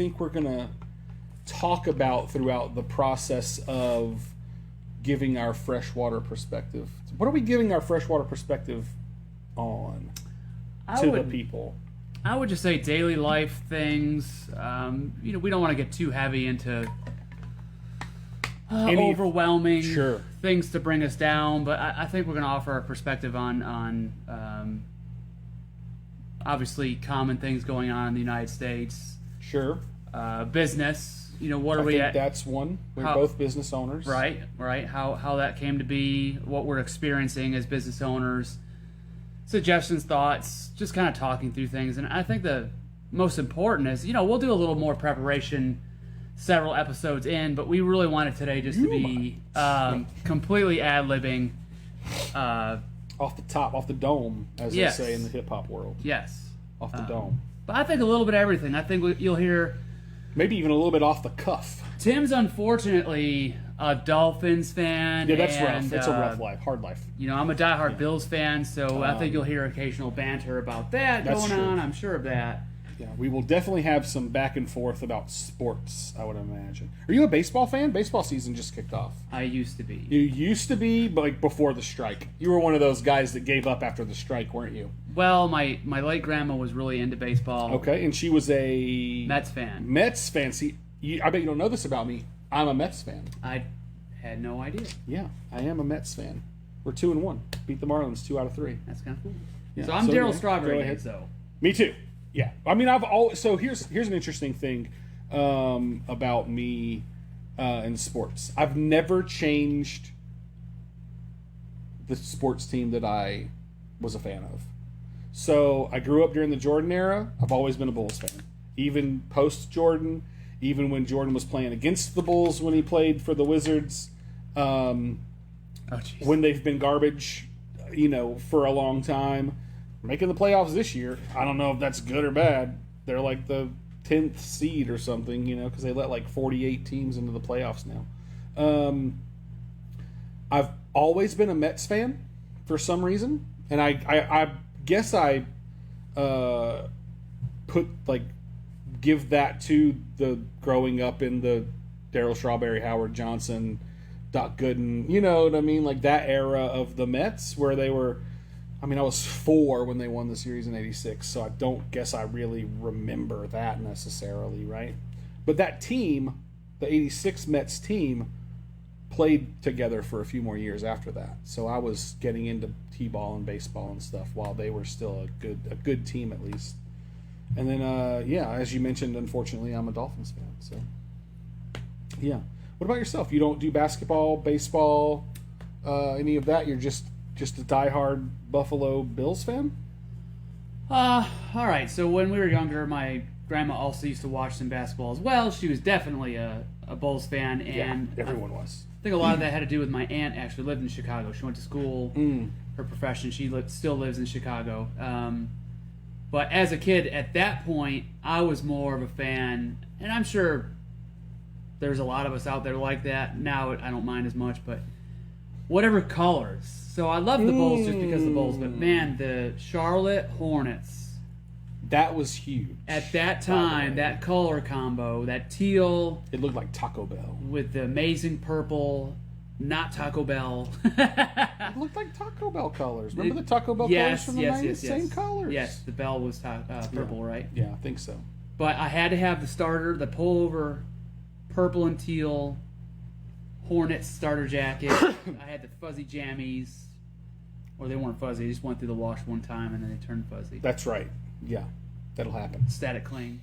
think we're going to talk about throughout the process of giving our freshwater perspective? What are we giving our freshwater perspective on the people? I would just say daily life things. We don't want to get too heavy into overwhelming things to bring us down, but I think we're going to offer our perspective on obviously common things going on in the United States. Sure. Business. What are we at? That's one. We're both business owners. Right. How that came to be, what we're experiencing as business owners, suggestions, thoughts, just kind of talking through things. And I think the most important is, we'll do a little more preparation several episodes in, but we really wanted today just to be completely ad-libbing. Off the top, off the dome, as they say in the hip-hop world. Yes. Off the dome. But I think a little bit of everything. I think you'll hear... Maybe even a little bit off the cuff. Tim's unfortunately a Dolphins fan. Yeah, that's rough. It's a rough life, hard life. I'm a diehard Bills fan, so I think you'll hear occasional banter about that going on. I'm sure of that. Yeah, we will definitely have some back and forth about sports, I would imagine. Are you a baseball fan? Baseball season just kicked off. I used to be. You used to be, but before the strike. You were one of those guys that gave up after the strike, weren't you? Well, my late grandma was really into baseball. Okay, and she was a... Mets fan. Mets fan. See, I bet you don't know this about me. I'm a Mets fan. I had no idea. Yeah, I am a Mets fan. We're 2-1. Beat the Marlins 2 out of 3. That's kind of cool. Yeah. So I'm Daryl Strawberry. Go ahead. Me too. Yeah, I mean, I've always... So here's an interesting thing about me in sports. I've never changed the sports team that I was a fan of. So I grew up during the Jordan era. I've always been a Bulls fan. Even post-Jordan, even when Jordan was playing against the Bulls when he played for the Wizards, when they've been garbage, for a long time. Making the playoffs this year, I don't know if that's good or bad. They're like the 10th seed or something, because they let like 48 teams into the playoffs now. I've always been a Mets fan for some reason, and I guess I give that to the growing up in the Darryl Strawberry, Howard Johnson, Doc Gooden, you know what I mean? Like that era of the Mets where they were... I mean, I was 4 when they won the series in '86, so I don't guess I really remember that necessarily, right? But that team, the '86 Mets team, played together for a few more years after that. So I was getting into t-ball and baseball and stuff while they were still a good team at least. And then, as you mentioned, unfortunately, I'm a Dolphins fan. So, yeah. What about yourself? You don't do basketball, baseball, any of that? You're just a diehard Buffalo Bills fan? All right. So when we were younger, my grandma also used to watch some basketball as well. She was definitely a Bulls fan, and yeah, everyone was. I think a lot of that had to do with my aunt. Actually lived in Chicago. She went to school. Her profession. She still lives in Chicago. But as a kid, at that point, I was more of a fan, and I'm sure there's a lot of us out there like that. Now I don't mind as much, but whatever colors. So I love the Bulls just because of the Bulls, but man, the Charlotte Hornets. That was huge. At that time, that color combo, that teal. It looked like Taco Bell. With the amazing purple, not Taco Bell. It looked like Taco Bell colors. Remember the Taco Bell colors from the 90s? Yes. Same colors. Yes, the bell was purple, right? Yeah, I think so. But I had to have the starter, the pullover, purple and teal Hornets starter jacket. I had the fuzzy jammies. Or they weren't fuzzy. They just went through the wash one time and then they turned fuzzy. That's right. Yeah, that'll happen. Static cling.